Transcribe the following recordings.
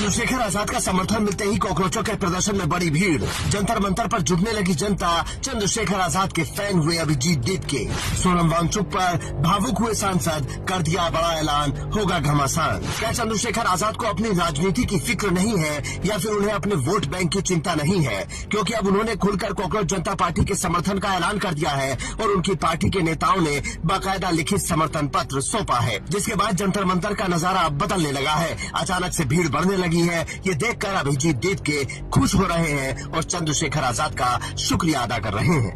चंद्रशेखर आजाद का समर्थन मिलते ही कॉकरोचों के प्रदर्शन में बड़ी भीड़। जंतर मंतर पर जुटने लगी जनता चंद्रशेखर आजाद के फैन हुए अभिजीत दीप के। सोनम वांगचुक पर भावुक हुए सांसद, कर दिया बड़ा ऐलान, होगा घमासान। क्या चंद्रशेखर आजाद को अपनी राजनीति की फिक्र नहीं है या फिर उन्हें अपने वोट बैंक की चिंता नहीं है? क्योंकि अब उन्होंने खुलकर कॉकरोच जनता पार्टी के समर्थन का ऐलान कर दिया है और उनकी पार्टी के नेताओं ने बाकायदा लिखित समर्थन पत्र सौंपा है, जिसके बाद जंतर मंतर का नजारा अब बदलने लगा है। अचानक से भीड़ बढ़ने लगी है। ये देखकर अभिजीत दीप के खुश हो रहे हैं और चंद्रशेखर आजाद का शुक्रिया अदा कर रहे हैं।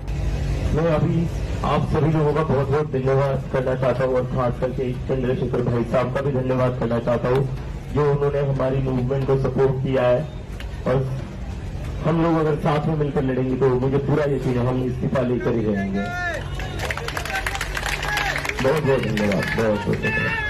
मैं अभी आप सभी लोगों का बहुत बहुत धन्यवाद करना चाहता हूँ और खास करके चंद्रशेखर भाई साहब का भी धन्यवाद करना चाहता हूँ, जो उन्होंने हमारी मूवमेंट को सपोर्ट किया है। और हम लोग अगर साथ में मिलकर लड़ेंगे तो मुझे पूरा यकीन है हम इस्तीफा लेकर ही रहेंगे। बहुत बहुत धन्यवाद, बहुत बहुत धन्यवाद।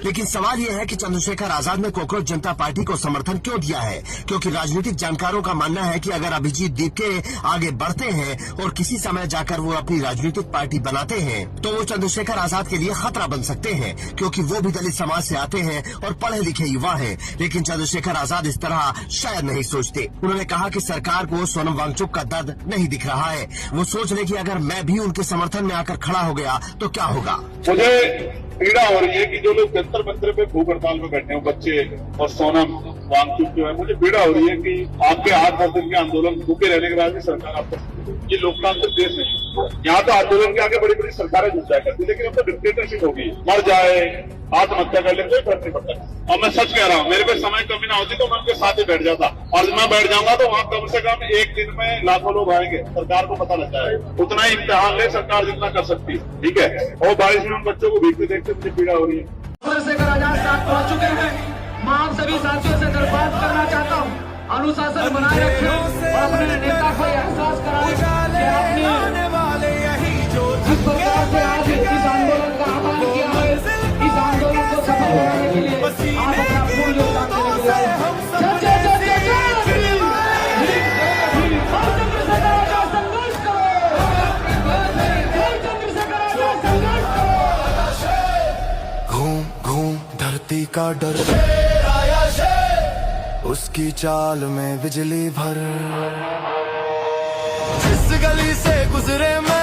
लेकिन सवाल यह है कि चंद्रशेखर आजाद ने कॉकरोच जनता पार्टी को समर्थन क्यों दिया है? क्योंकि राजनीतिक जानकारों का मानना है कि अगर अभिजीत दीप के आगे बढ़ते हैं और किसी समय जाकर वो अपनी राजनीतिक पार्टी बनाते हैं तो वो चंद्रशेखर आजाद के लिए खतरा बन सकते हैं, क्योंकि वो भी दलित समाज से आते हैं और पढ़े लिखे युवा हैं। लेकिन चंद्रशेखर आजाद इस तरह शायद नहीं सोचते। उन्होंने कहा कि सरकार को सोनम वांगचुक का दर्द नहीं दिख रहा है। वो सोच रहे कि अगर मैं भी उनके समर्थन में आकर खड़ा हो गया तो क्या होगा। मुझे पीड़ा हो रही है कि जो लोग जंतर मंतर पे भूख हड़ताल में बैठे हैं, बच्चे और सोनम वांगचुक जो है, मुझे पीड़ा हो रही है कि आपके 8-10 दिन के आंदोलन भूखे रहने के बाद भी सरकार आपको, ये लोकतांत्रिक देश नहीं। यहाँ तो आंदोलन के आगे बड़ी बड़ी सरकारें जुट जाया करती, लेकिन अब तो डिक्टेटरशिप होगी। मर जाए, आत्महत्या कर ले, कोई फर्क नहीं पड़ता। और मैं सच कह रहा हूँ, मेरे पे समय कमी ना होती तो मैं उनके साथ ही बैठ जाता, और मैं बैठ जाऊंगा तो वहाँ कम से कम एक दिन में लाखों लोग आएंगे। सरकार को पता लग जाएगा, उतना ही इम्तिहान ले सरकार जितना कर सकती है, ठीक है। और बारिश में उन बच्चों को भीगते देखते मुझे पीड़ा हो रही है। चंद्रशेखर आजाद साथ पहुंच चुके हैं। मैं आप सभी साथियों से दरख्वास्त करना चाहता हूँ, अनुशासन बनाए रखें और अपने नेता को एहसास कराएं कि आपने जिस प्रकार से आज इस आंदोलन का आह्वान किया है, इस आंदोलन को सफल बनाने के लिए आप अपना पूर्ण योगदान देने के लिए धरती का डर, उसकी चाल में बिजली भर, जिस गली से गुजरे मैं